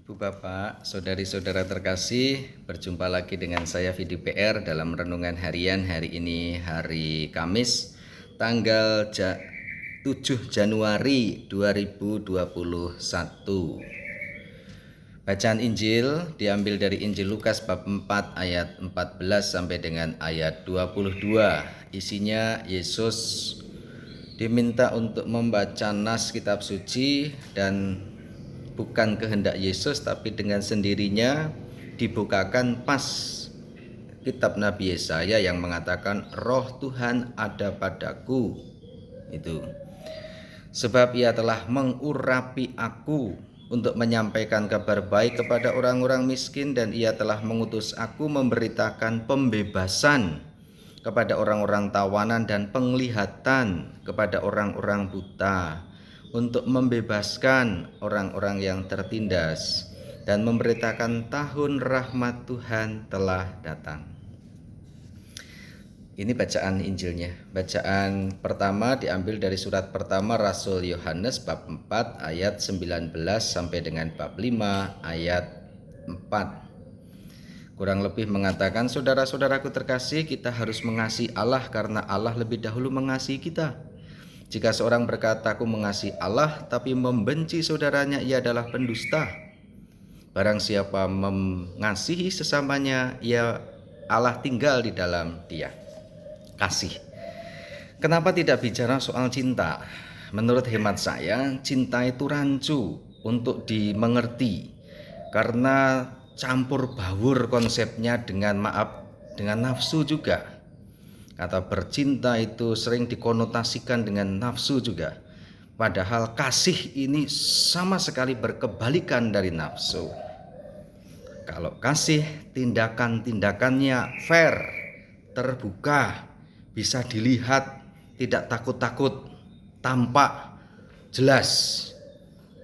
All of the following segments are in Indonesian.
Ibu Bapak, saudari-saudara terkasih, berjumpa lagi dengan saya Vidi PR dalam renungan harian hari ini, hari Kamis, tanggal 7 Januari 2021. Bacaan Injil diambil dari Injil Lukas bab 4 ayat 14 sampai dengan ayat 22. Isinya Yesus diminta untuk membaca nas kitab suci dan bukan kehendak Yesus tapi dengan sendirinya dibukakan pas kitab Nabi Yesaya yang mengatakan Roh Tuhan ada padaku. Itu sebab ia telah mengurapi aku untuk menyampaikan kabar baik kepada orang-orang miskin, dan ia telah mengutus aku memberitakan pembebasan kepada orang-orang tawanan dan penglihatan kepada orang-orang buta, untuk membebaskan orang-orang yang tertindas dan memberitakan tahun rahmat Tuhan telah datang. Ini bacaan Injilnya. Bacaan pertama diambil dari surat pertama Rasul Yohanes bab 4 ayat 19 sampai dengan bab 5 ayat 4. Kurang lebih mengatakan, saudara-saudaraku terkasih, kita harus mengasihi Allah karena Allah lebih dahulu mengasihi kita. Jika seorang berkata, aku mengasihi Allah, tapi membenci saudaranya, ia adalah pendusta. Barang siapa mengasihi sesamanya, ia Allah tinggal di dalam dia. Kasih. Kenapa tidak bicara soal cinta? Menurut hemat saya, cinta itu rancu untuk dimengerti karena campur baur konsepnya dengan nafsu juga. Kata bercinta itu sering dikonotasikan dengan nafsu juga. Padahal kasih ini sama sekali berkebalikan dari nafsu. Kalau kasih, tindakan-tindakannya fair, terbuka, bisa dilihat, tidak takut-takut, tampak, jelas.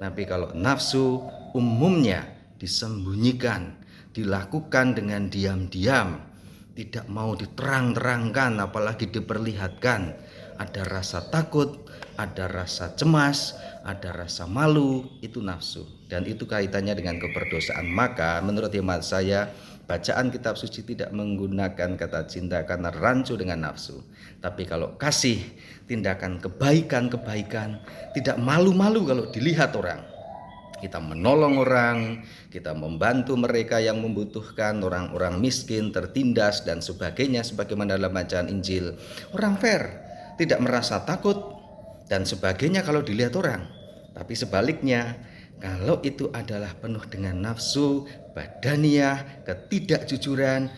Tapi kalau nafsu umumnya disembunyikan, dilakukan dengan diam-diam, tidak mau diterang-terangkan apalagi diperlihatkan. Ada rasa takut, ada rasa cemas, ada rasa malu, itu nafsu. Dan itu kaitannya dengan keberdosaan. Maka menurut hemat saya, bacaan kitab suci tidak menggunakan kata cinta karena rancu dengan nafsu. Tapi kalau kasih, tindakan kebaikan-kebaikan, tidak malu-malu kalau dilihat orang. Kita menolong orang, kita membantu mereka yang membutuhkan, orang-orang miskin, tertindas, dan sebagainya, sebagaimana dalam bacaan Injil. Orang fair, tidak merasa takut, dan sebagainya kalau dilihat orang. Tapi sebaliknya, kalau itu adalah penuh dengan nafsu, badaniah, ketidakjujuran,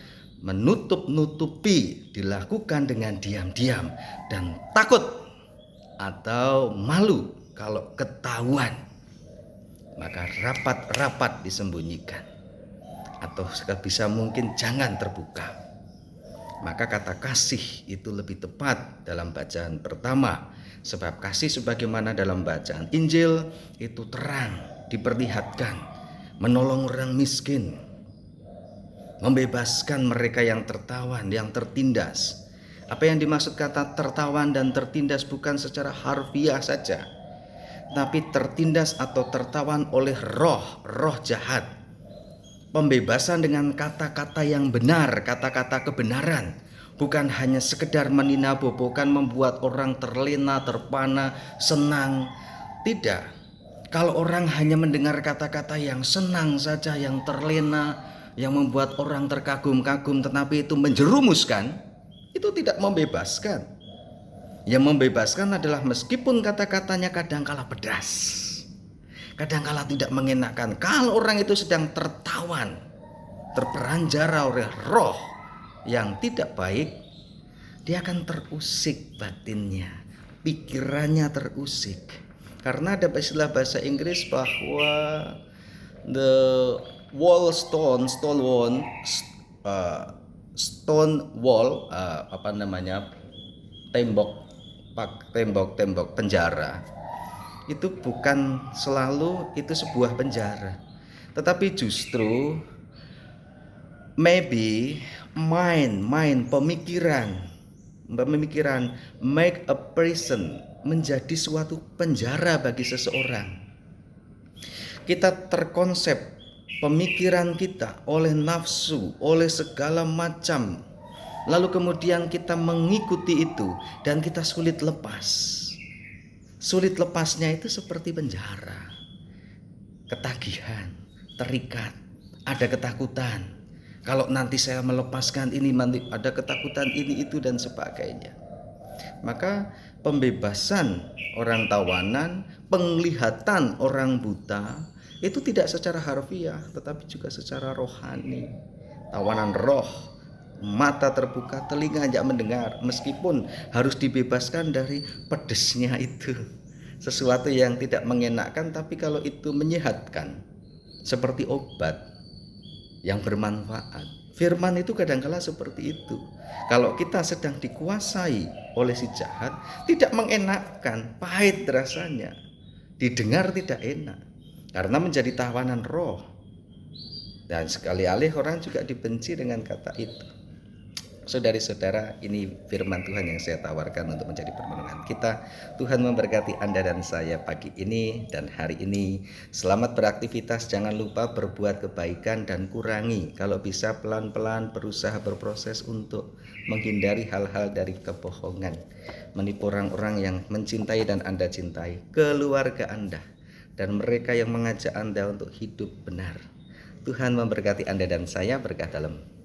menutup-nutupi, dilakukan dengan diam-diam, dan takut atau malu kalau ketahuan, maka rapat-rapat disembunyikan, atau sebisa mungkin jangan terbuka. Maka kata kasih itu lebih tepat dalam bacaan pertama, sebab kasih sebagaimana dalam bacaan Injil itu terang, diperlihatkan, menolong orang miskin, membebaskan mereka yang tertawan, yang tertindas. Apa yang dimaksud kata tertawan dan tertindas bukan secara harfiah saja, tapi tertindas atau tertawan oleh roh jahat. Pembebasan dengan kata-kata yang benar, kata-kata kebenaran, bukan hanya sekedar meninabobokan, membuat orang terlena, terpana, senang. Tidak. Kalau orang hanya mendengar kata-kata yang senang saja, yang terlena, yang membuat orang terkagum-kagum, tetapi itu menjerumuskan, itu tidak membebaskan. Yang membebaskan adalah meskipun kata-katanya kadangkala pedas, kadangkala tidak mengenakan. Kalau orang itu sedang tertawan, terperanjara oleh roh yang tidak baik, dia akan terusik batinnya, pikirannya terusik. Karena ada istilah bahasa Inggris bahwa the stone wall, tembok penjara itu bukan selalu itu sebuah penjara, tetapi justru maybe pemikiran make a prison, menjadi suatu penjara bagi seseorang. Kita terkonsep pemikiran kita, oleh nafsu, oleh segala macam. Lalu kemudian kita mengikuti itu dan kita sulit lepas. Sulit lepasnya itu seperti penjara, ketagihan, terikat, ada ketakutan. Kalau nanti saya melepaskan ini, nanti ada ketakutan ini, itu, dan sebagainya. Maka pembebasan orang tawanan, penglihatan orang buta, itu tidak secara harfiah, tetapi juga secara rohani. Tawanan roh, mata terbuka, telinga tidak mendengar, meskipun harus dibebaskan dari pedesnya itu. Sesuatu yang tidak mengenakkan, tapi kalau itu menyehatkan, seperti obat yang bermanfaat. Firman itu kadang-kala seperti itu. Kalau kita sedang dikuasai oleh si jahat, tidak mengenakkan, pahit rasanya, didengar tidak enak, karena menjadi tawanan roh. Dan sekali-alih orang juga dibenci dengan kata itu. Saudari-saudara, ini firman Tuhan yang saya tawarkan untuk menjadi permenungan kita. Tuhan memberkati Anda dan saya pagi ini dan hari ini. Selamat beraktivitas, jangan lupa berbuat kebaikan dan kurangi. Kalau bisa pelan-pelan berusaha berproses untuk menghindari hal-hal dari kebohongan. Menipu orang-orang yang mencintai dan Anda cintai, keluarga Anda, dan mereka yang mengajak Anda untuk hidup benar. Tuhan memberkati Anda dan saya, berkah dalam